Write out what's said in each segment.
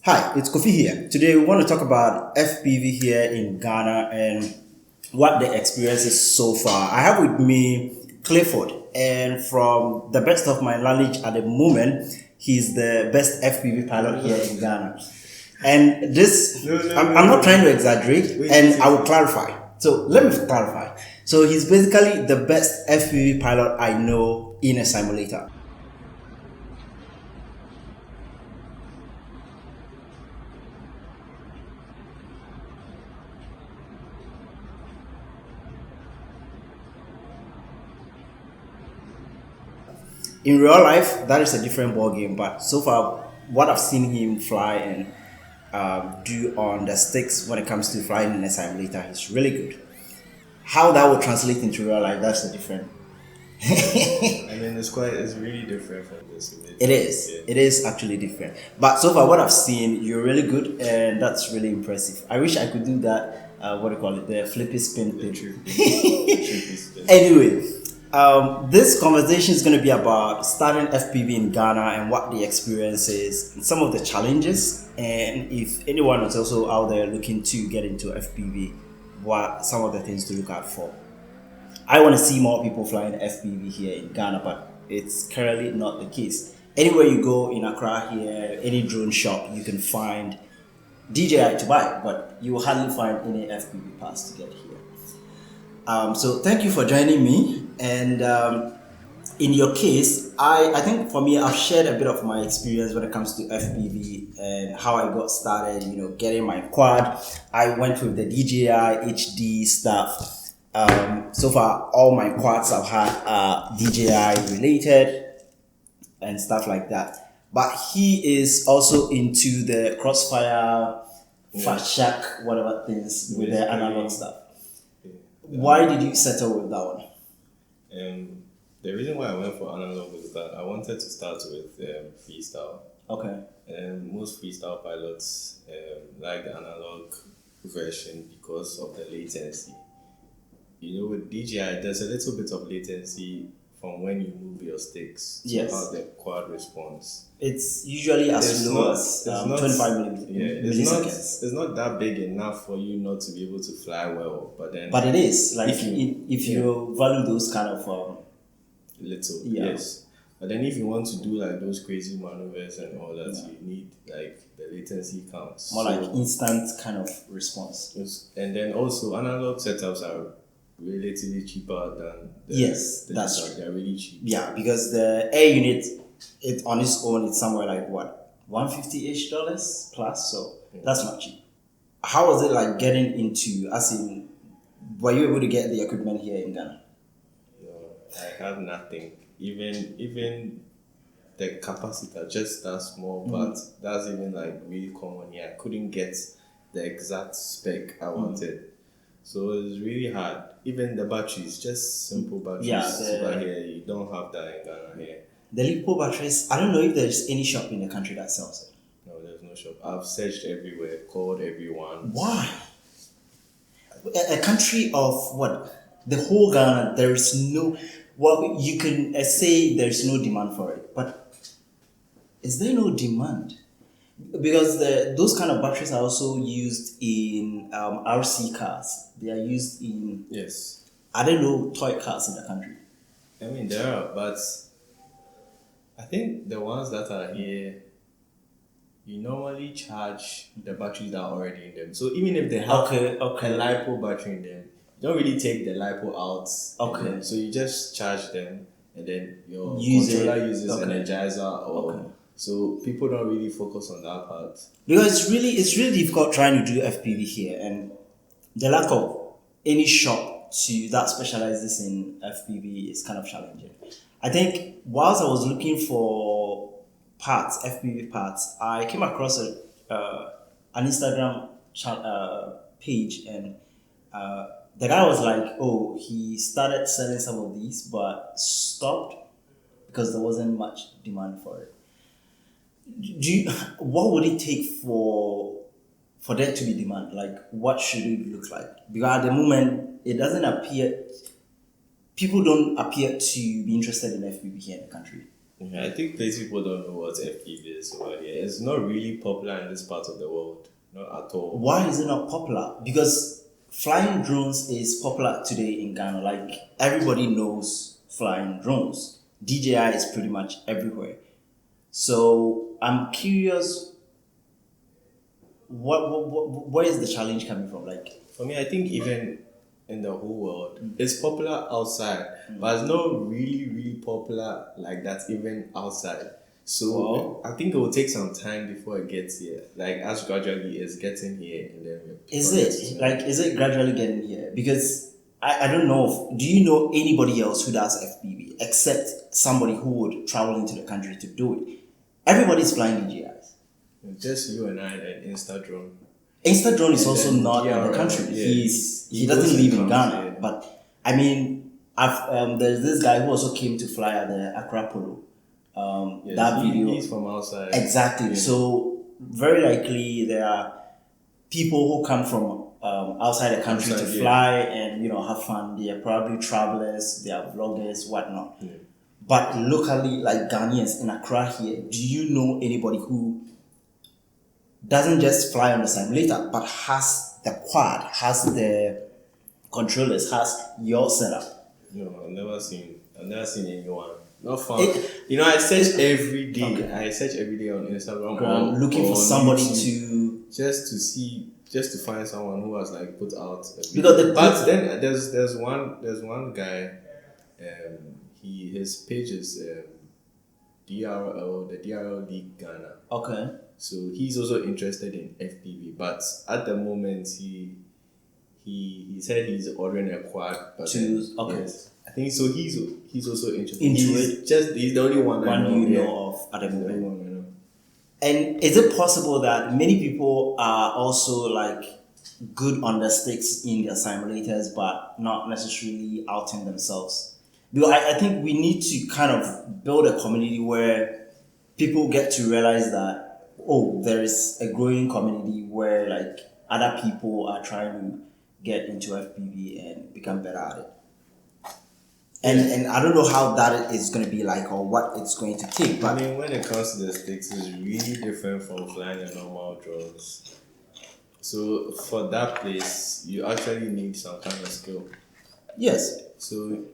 Hi, it's KhoPhi here. Today we want to talk about FPV here in Ghana and what the experience is so far. I have with me Clifford, and from the best of my knowledge at the moment, he's the best FPV pilot here in Ghana. And this, I'm not trying to exaggerate, and I will clarify. So let me clarify. So he's basically the best FPV pilot I know in a simulator. In real life, that is a different ball game. But so far, what I've seen him fly and do on the sticks when it comes to flying in a simulator is really good. How that will translate into real life, that's a different. It's really different from this image. It is. Yeah. It is actually different. But so far, what I've seen, you're really good, and that's really impressive. I wish I could do that. What do you call it? The flippy spin thing. Trippy spin. Anyway, this conversation is going to be about starting FPV in Ghana and what the experience is, and some of the challenges, and if anyone is also out there looking to get into FPV, what some of the things to look out for. I want to see more people flying FPV here in Ghana, but it's currently not the case. Anywhere you go in Accra here, any drone shop, you can find DJI to buy, but you will hardly find any FPV pass to get here. So thank you for joining me. And in your case, I think for me, I've shared a bit of my experience when it comes to FPV and how I got started, getting my quad. I went with the DJI HD stuff. So far, all my quads I've had are DJI related and stuff like that. But he is also into the crossfire, fat shack, whatever things with the analog stuff. Why did you settle with that one? The reason why I went for analog was that I wanted to start with freestyle. Okay. Most freestyle pilots like the analog version because of the latency. With DJI, there's a little bit of latency from when you move your sticks to Yes. how the quad responds. It's usually as low as 25 milliseconds. It's not that big enough for you not to be able to fly well, but it is like if you value those kind of little, yeah. yes. But then if you want to do like those crazy maneuvers and all that, you need like the latency counts. More like instant kind of response. And then also analog setups are relatively cheaper than that's true. They're really cheap. Yeah, because the air unit, it on its own, it's somewhere like what, $150-ish plus. So that's not cheap. How was it like getting into? As in, were you able to get the equipment here in Ghana? No, I had nothing. Even the capacitor, just that small part, that's even like really common here. I couldn't get the exact spec I wanted. So it was really hard. Even the batteries, just simple batteries. Over here, you don't have that in Ghana here. The lipo batteries, I don't know if there's any shop in the country that sells it. No, there's no shop. I've searched everywhere, called everyone. Why? A country of what? The whole Ghana, there is no... Well, you can say there's no demand for it, but is there no demand? Because those kind of batteries are also used in RC cars. They are used in... Yes. I don't know, toy cars in the country. I mean, there are, but I think the ones that are here, you normally charge the batteries that are already in them. So even if they have a LiPo battery in them, you don't really take the LiPo out. Okay. So you just charge them, and then your controller uses Energizer or... So people don't really focus on that part. Because it's really difficult trying to do FPV here, and the lack of any shop that specializes in FPV is kind of challenging. I think whilst I was looking for parts, FPV parts, I came across an Instagram page, and the guy was like, "Oh, he started selling some of these, but stopped because there wasn't much demand for it." What would it take for there to be demand? Like, what should it look like? Because at the moment, it doesn't appear, people don't appear to be interested in FPV here in the country. Yeah, I think plenty people don't know what FPV is over here. It's not really popular in this part of the world, not at all. Why is it not popular? Because flying drones is popular today in Ghana. Like everybody knows flying drones. DJI is pretty much everywhere. So I'm curious, where is the challenge coming from? Like, For me, I think even in the whole world, it's popular outside, but it's not really popular like that even outside. So Well- I think it will take some time before it gets here. Like as gradually it's getting here, and then is it gradually getting here? Because I don't know. Do you know anybody else who does FPV except somebody who would travel into the country to do it? Everybody's flying DJIs. just you and I and Insta drone. Insta drone is And also then not in the DRL, country. yeah. He He doesn't goes live and in comes, Ghana. yeah. But I mean, there's this guy who also came to fly at the Accra Polo. Yeah, That video he's from outside. exactly. Yeah. So very likely there are people who come from outside the country Outside, to yeah. fly and have fun. They are probably travelers. They are vloggers, whatnot. Yeah. But locally, like Ghanaians in Accra here, do you know anybody who doesn't just fly on the simulator, but has the quad, has the controllers, has your setup? No, I've never seen anyone. Not fun. It- I search every day. Okay. I search every day on Instagram. Looking or for on somebody YouTube, to just to find someone who has like put out a video. Because the- But then there's one guy, his page is DRL, the DRL League Ghana. okay. So he's also interested in FPV, but at the moment he said he's ordering a quad. But Okay. yes, I think so. He's also interested. Into He's the only one I One know. you yeah. know of at the He's the only moment. one I know. And is it possible that many people are also like good on the sticks in their simulators, but not necessarily outing themselves? Because I think we need to kind of build a community where people get to realize that, oh, there is a growing community where like other people are trying to get into FPV and become better at it. And I don't know how that is going to be like or what it's going to take, I but mean, when it comes to the sticks, it's really different from flying a normal drones. So for that place, you actually need some kind of skill. yes. So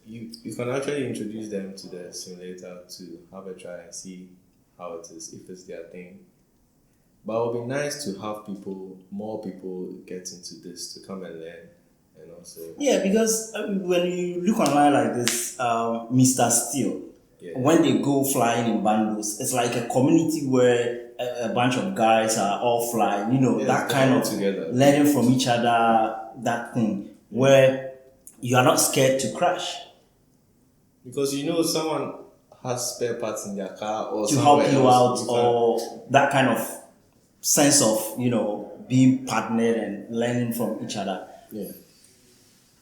you can actually introduce them to the simulator to have a try and see how it is, if it's their thing. But it would be nice to have more people get into this to come and learn, and also Yeah, because when you look online like this, Mr. Steel, Yeah. when they go flying in bandos, it's like a community where a bunch of guys are all flying, Yeah, that they're kind all of together. learning from each other, that thing, where you are not scared to crash, because someone has spare parts in their car or to help somewhere you out, else, you can- or that kind of sense of, being partnered and learning from each other. yeah.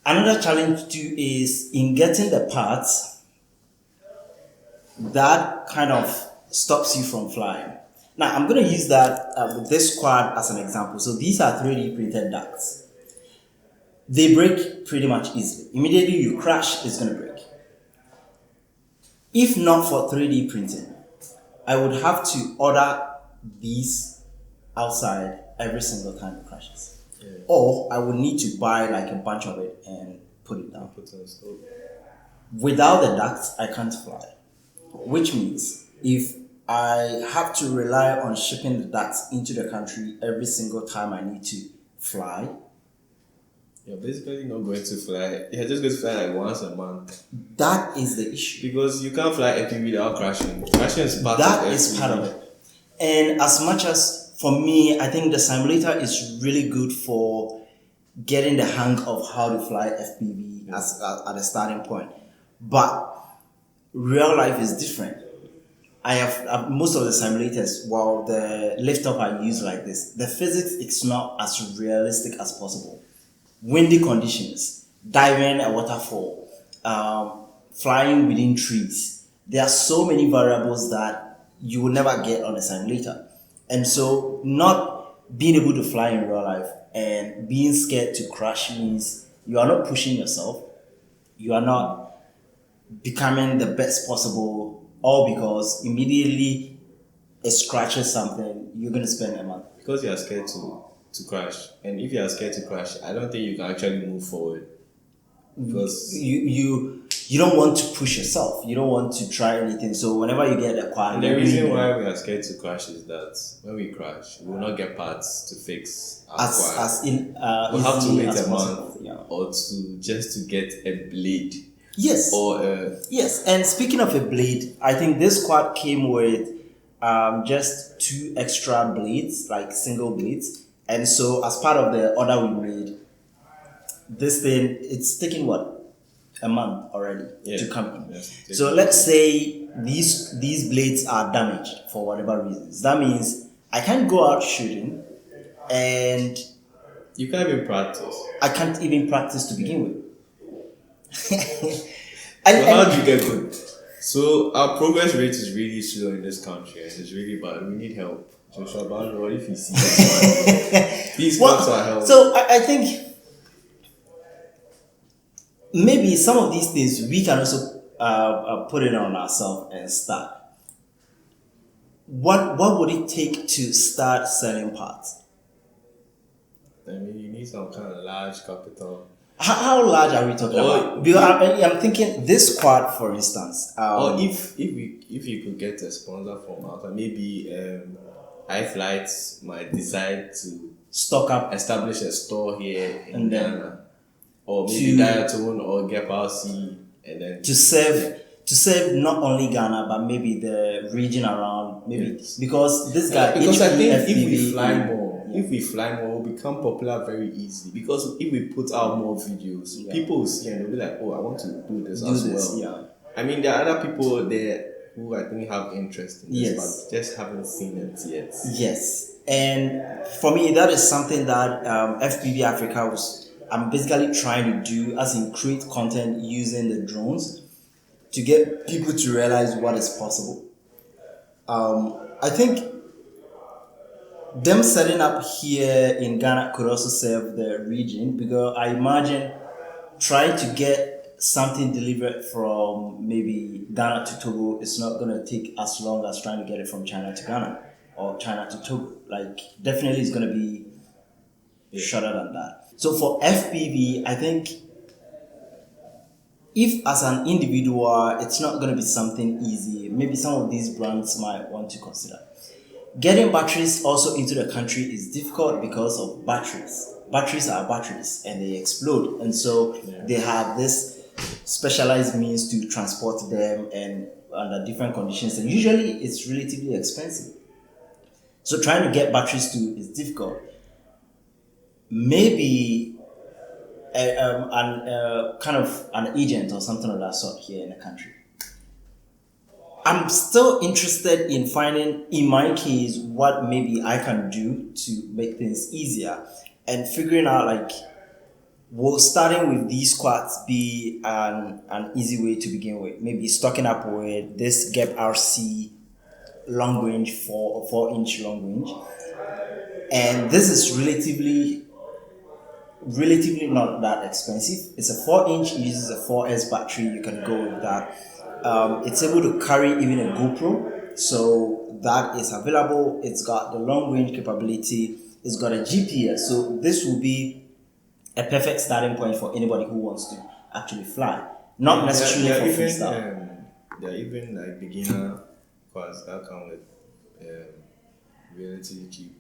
Another challenge too is in getting the parts that kind of stops you from flying. Now I'm going to use that with this quad as an example. So these are 3D printed ducts. They break pretty much easily. Immediately you crash, it's going to break. If not for 3D printing, I would have to order these outside every single time it crashes. Yeah. Or I would need to buy like a bunch of it and put it down. Put on the stove. Without the ducts, I can't fly. Which means if I have to rely on shipping the ducts into the country every single time I need to fly, You're basically not going to fly. You're just going to fly like once a month. that is the issue. Because you can't fly FPV without crashing. Crashing is part of That FPV. is part of it. And as much as for me, I think the simulator is really good for getting the hang of how to fly FPV as at a starting point. But real life is different. I have most of the simulators, while the lift up I use like this, the physics is not as realistic as possible. Windy conditions, diving a waterfall, flying within trees. There are so many variables that you will never get on a simulator. And so not being able to fly in real life and being scared to crash means you are not pushing yourself. You are not becoming the best possible all because immediately it scratches something, you're going to spend a month. Because you are scared to crash. And if you are scared to crash, I don't think you can actually move forward. Because You don't want to push yourself. You don't want to try anything. So whenever you get a quad, and the reason why we are scared to crash is that when we crash, we will not get parts to fix our quad. We'll have to wait a month or two just to get a blade. Yes. Yes. And speaking of a blade, I think this quad came with just 2 extra blades, like single blades. And so as part of the order we made, this thing, it's taking what? A month already to come in. Yes, so let's say these blades are damaged for whatever reasons. That means I can't go out shooting, and you can't even practice. I can't even practice to begin with. So how do you get good? So our progress rate is really slow in this country, and it's really bad. We need help. Joshua Bando, if you see this one, please come to our help. So I think maybe some of these things we can also put it on ourselves and start. What would it take to start selling parts? I mean, you need some kind of large capital. How large are we talking about? Because I'm thinking this quad, for instance. Or if you could get a sponsor from outside, maybe iFlights might decide to stock up, establish a store here in Ghana. Or maybe Diatone or GEPRC, and then to serve not only Ghana but maybe the region around, maybe because this guy. Because I think if we fly more, we'll become popular very easily. Because if we put out more videos, people will see and they'll be like, "Oh, I want to do this as well." Yeah. I mean, there are other people there who I think have interest in this, but just haven't seen it yet. Yes, and for me, that is something that FPV Africa was. I'm basically trying to do, as in create content using the drones to get people to realize what is possible. I think them setting up here in Ghana could also serve the region, because I imagine trying to get something delivered from maybe Ghana to Togo is not going to take as long as trying to get it from China to Ghana or China to Togo. Like, definitely it's going to be shorter than that. So for FPV, I think if as an individual, it's not going to be something easy, maybe some of these brands might want to consider. Getting batteries also into the country is difficult because of batteries. Batteries are batteries and they explode. And so they have this specialized means to transport them and under different conditions. And usually it's relatively expensive. So trying to get batteries too is difficult. Maybe kind of an agent or something of that sort here in the country. I'm still interested in finding, in my case, what maybe I can do to make things easier, and figuring out, like, will starting with these quads be an easy way to begin with? Maybe stocking up with this GEPRC long range, 4-inch long range, and this is relatively not that expensive. It's a 4-inch, it uses a 4S battery. You can go with that. It's able to carry even a GoPro, so that is available. It's got the long range capability. It's got a GPS, so this will be a perfect starting point for anybody who wants to actually fly, not necessarily for freestyle. There are even like beginner quads that come with relatively cheap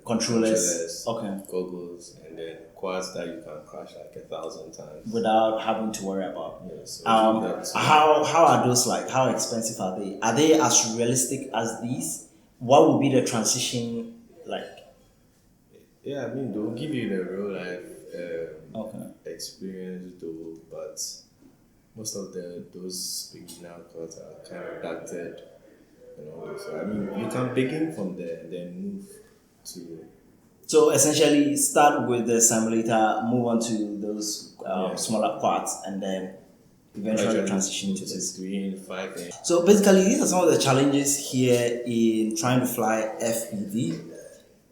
controllers, goggles, and then quads that you can crash like 1,000 times without having to worry about. So how are those like? How expensive are they? Are they as realistic as these? What would be the transition like? Yeah, I mean, they'll give you the real life experience though, but most of those beginner quads are kind of adapted. So I mean, you can begin from there and then move to. So essentially, start with the simulator, move on to those smaller quads, and then eventually transition to this 3 and 5. So basically, these are some of the challenges here in trying to fly FPV,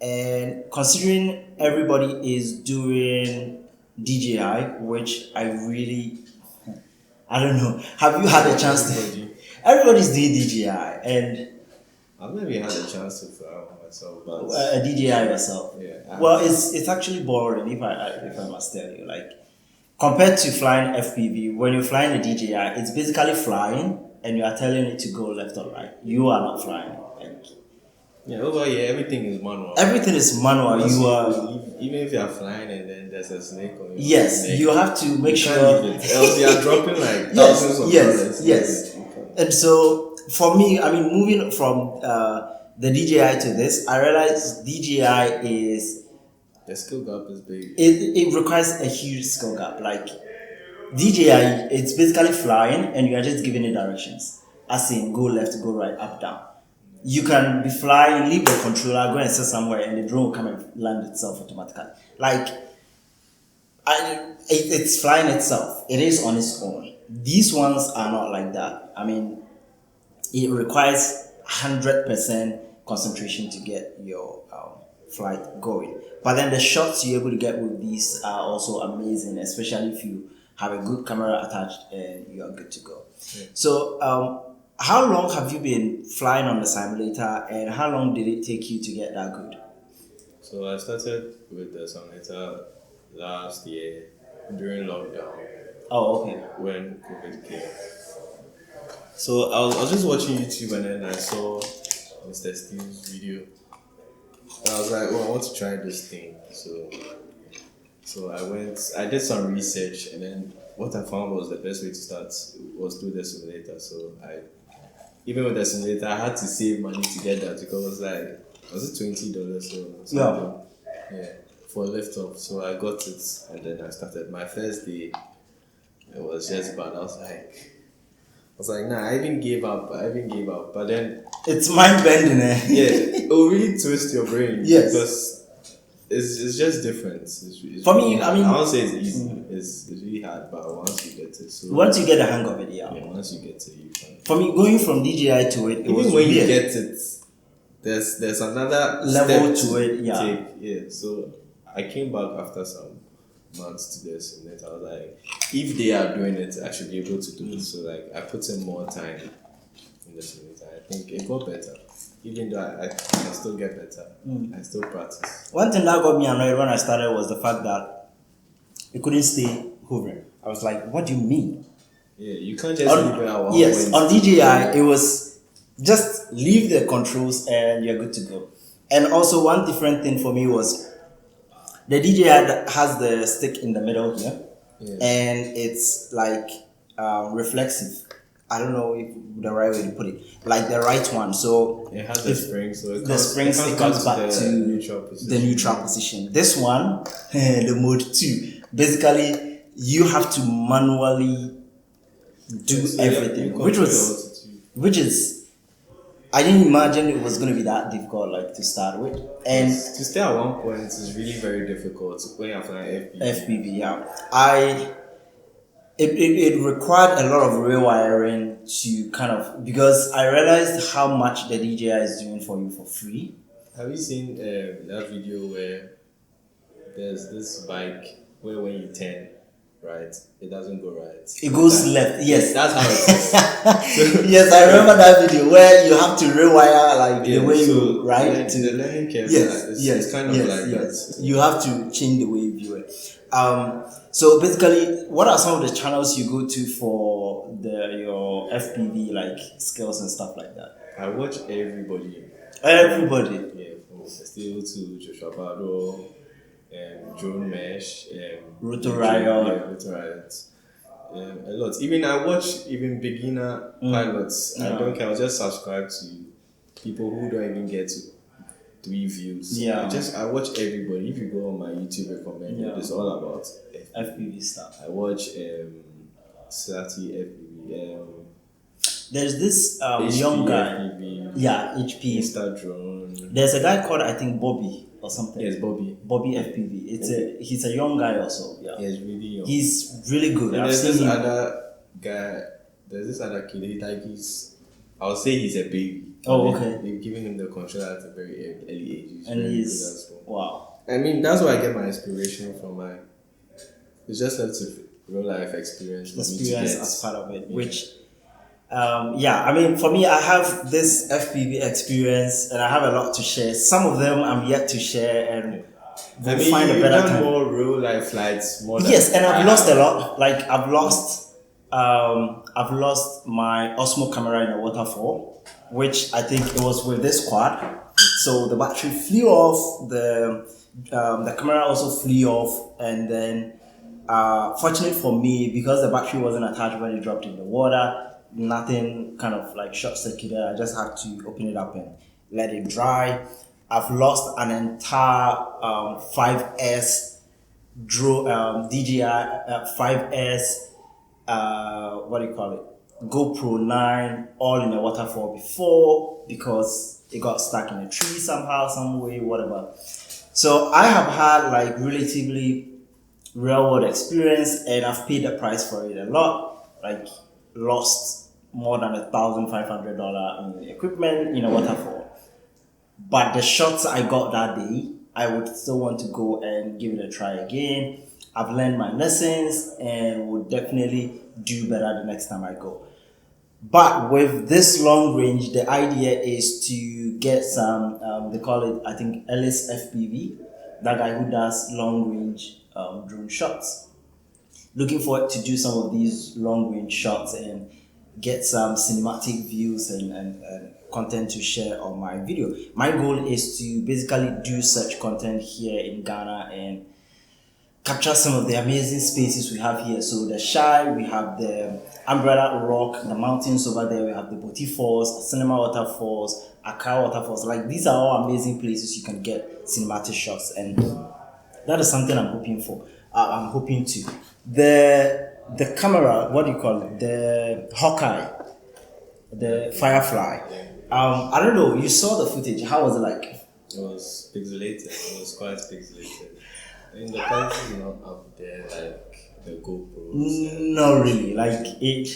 and considering everybody is doing DJI, which I don't know. Have you had a chance to? Everybody's doing DJI, and I've never had a chance to fly one myself, but a DJI yourself. yeah. Well, it's actually boring if I must tell you. Like compared to flying FPV, when you're flying a DJI, it's basically flying, and you are telling it to go left or right. You are not flying. Like, Yeah, over here everything is manual. everything is manual. Because You are. even if you are flying and then there's a snake on your Yes, neck, you have to make you can't sure. leave it. Else you are dropping like Yes, thousands of yes, dollars. yes. You can't. And so for me, I mean, moving from the DJI to this, I realized DJI is The skill gap is big. it requires a huge skill gap. Like DJI, it's basically flying and you are just giving it directions. As in go left, go right, up, down. You can be flying, leave the controller, go and sit somewhere, and the drone will come and land itself automatically. Like it's flying itself. It is on its own. These ones are not like that. I mean, it requires 100% concentration to get your flight going. But then the shots you're able to get with these are also amazing, especially if you have a good camera attached and you are good to go. Yeah. So, how long have you been flying on the simulator, and how long did it take you to get that good? So I started with the simulator last year during lockdown Oh, okay. when COVID came. So I was just watching YouTube and then I saw Mr. Steve's video. And I was like, oh, I want to try this thing. So I did some research, and then what I found was the best way to start was through the simulator. So even with the simulator, I had to save money to get that because it was like, was it $20 or something? Yeah, for a lift off. So I got it, and then I started. My first day, it was just bad. I was like, nah, I even gave up. But then It's mind bending, eh? yeah, it will really twist your brain. Yes. Because it's just different. It's For me, really hard. I mean- I won't say it's easy. It's really hard, but once you get it, so Once you get the hang of it, yeah. yeah, once you get it, you can. For me, going from DJI to it, it was Even when you weird. get it, there's another Level step to it, yeah. take. Yeah. So I came back after some months to the simulator. I was like, if they are doing it, I should be able to do it. So like I put in more time in the simulator. I think it got better. Even though I can still get better. I still practice. One thing that got me annoyed when I started was the fact that it couldn't stay hovering. I was like, what do you mean? Yeah, you can't just leave it at one Yes, point. on DJI, it was just leave the controls and you're good to go. And also, one different thing for me was the DJI has the stick in the middle here, Yeah. and it's like reflexive. I don't know if the right way to put it, like the right one. So It has the if spring, so it the springs, it comes back to the neutral position. the neutral position. This one, the mode 2, basically you have to manually do So, everything, you which control was your altitude. which is I didn't imagine it was going to be that difficult, like to start with. And To stay at one point is really very difficult when you're flying FPV. FPV, yeah, it required a lot of rewiring to kind of, because I realized how much the DJI is doing for you for free. Have you seen that video where there's this bike where when you turn right, it doesn't go right? It goes left, yes. That's how it is. Yes, I remember that video where you have to rewire like the way so you right the learning curve yes, is yes, kind of yes, like yes. that. You have to change the way you view it. So basically, what are some of the channels you go to for your FPV like skills and stuff like that? I watch everybody. Everybody. Yeah, from Steel to Joshua Bado, Drone Mesh, Rotor DJ, Riot. yeah, Rotor Riot. A lot. Even I watch even beginner pilots. I Yeah. don't care. I just subscribe to people who don't even get to 3 views. Yeah. I watch everybody. If you go on my YouTube recommended, Yeah. it's all about FPV stuff. I watch Sati FPV, There's this HP young guy. FPV, Yeah, HP. Insta Drone. There's a guy called, I think, Bobby or something. Yes, Bobby. Bobby FPV. He's a young guy also. Yeah. He's really young. He's really good. And I've there's seen this him. other guy. There's this other kid. I'll say he's a baby. Oh, But okay. They've given him the control at a very early age. He's And very he's good as well. wow. I mean, that's where I get my inspiration from. It's just left to real life experience. For me to Experience get. as part of it, Yeah. which Yeah, I mean, for me, I have this FPV experience and I have a lot to share. Some of them I'm yet to share, and I we'll mean, find a you've better done time. more real life flights more than Yes, and I I've lost a have. lot. Like I've lost my Osmo camera in a waterfall, which I think it was with this quad. So the battery flew off. The camera also flew off, and then fortunate for me, because the battery wasn't attached when it dropped in the water, nothing kind of like short circuited. I just had to open it up and let it dry. I've lost an entire 5S DJI 5S, what do you call it? GoPro 9, all in a waterfall before, because it got stuck in a tree somehow, some way, whatever. So I have had like relatively real world experience, and I've paid the price for it a lot. Like lost more than $1,500 in equipment in a waterfall. But the shots I got that day, I would still want to go and give it a try again. I've learned my lessons and would definitely do better the next time I go. But with this long range, the idea is to get some, they call it, I think, Ellis FPV, that guy who does long range drone shots. Looking forward to do some of these long range shots and get some cinematic views and content to share on my video. My goal is to basically do such content here in Ghana and capture some of the amazing spaces we have here. So the Shy, we have the Umbrella Rock, the mountains over there, we have the Boti Falls, Cinema Waterfalls, Accra Waterfalls. Like these are all amazing places you can get cinematic shots, and that is something I'm hoping for. I'm hoping to. The camera, what do you call it? The Hawkeye, the Firefly. I don't know. You saw the footage. How was it like? It was pixelated. It was quite pixelated. I mean, the quality is not up there like the GoPros. Not really. Like it,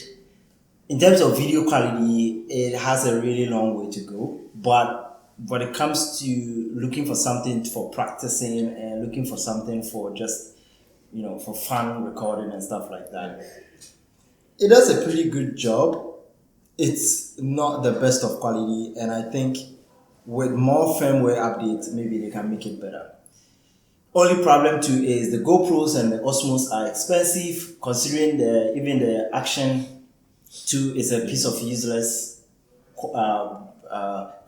in terms of video quality, it has a really long way to go. But when it comes to looking for something for practicing and looking for something for just, for fun recording and stuff like that, it does a pretty good job. It's not the best of quality, and I think with more firmware updates, maybe they can make it better. Only problem too is the GoPros and the Osmos are expensive, considering even the Action 2 is a piece of useless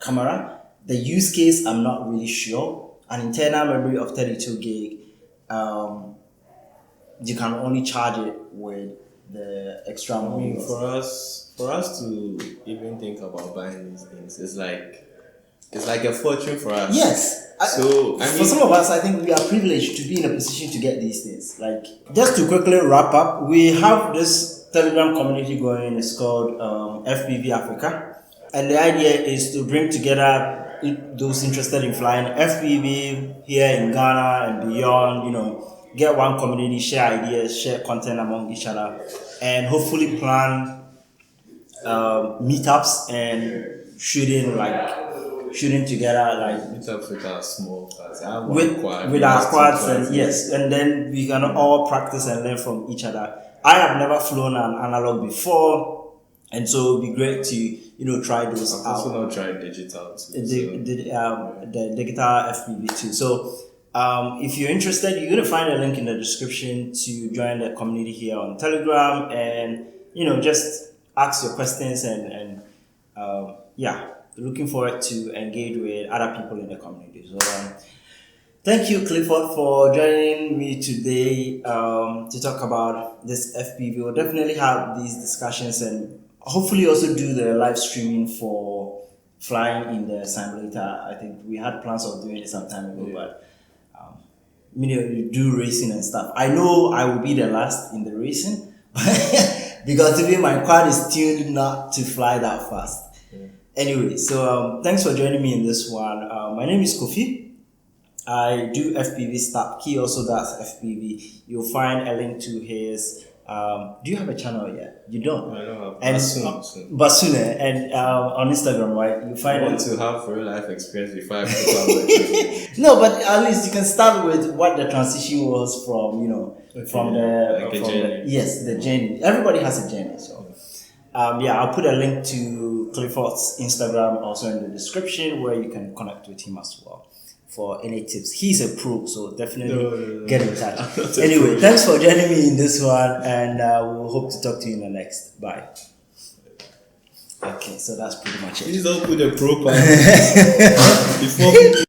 camera. The use case, I'm not really sure. An internal memory of 32 gig, you can only charge it with the extra I mean, modules. for us to even think about buying these things, it's like a fortune for us. Yes. So For some of us, I think we are privileged to be in a position to get these things. Like, just to quickly wrap up, we have this Telegram community going. It's called FPV Africa, and the idea is to bring together those interested in flying FPV here in Ghana and beyond. Get one community, share ideas, share content among each other, and hopefully plan meetups and shooting together, like meetups with our small class. I have one with quad, with you our have two squads, quads. and yes, and then we can all practice and learn from each other. I have never flown an analog before, and so it'd be great to try those I've out. also not tried digital too. The digital FPV too. So if you're interested, you're gonna find a link in the description to join the community here on Telegram, and just ask your questions and yeah, looking forward to engage with other people in the community. So thank you, Clifford, for joining me today to talk about this FPV. We'll definitely have these discussions and hopefully also do the live streaming for flying in the simulator. I think we had plans of doing it some time ago, but you do racing and stuff. I know I will be the last in the racing because even my quad is tuned not to fly that fast. Yeah. Anyway, so thanks for joining me in this one. My name is KhoPhi. I do FPV stuff. He also does FPV. You'll find a link to his. Do you have a channel yet? You don't. I don't have. And But soon. and on Instagram, right? You find. I want to have real life experience before I put on the No, but at least you can start with what the transition was from. From the like a journey. Yes, the journey. Everybody has a journey, so. Yeah, I'll put a link to Clifford's Instagram also in the description where you can connect with him as well for any tips. He's a pro, so definitely get in touch. Anyway, thanks for joining me in this one, and we'll hope to talk to you in the next. Bye. Okay, so that's pretty much it. Please don't put a pro part before people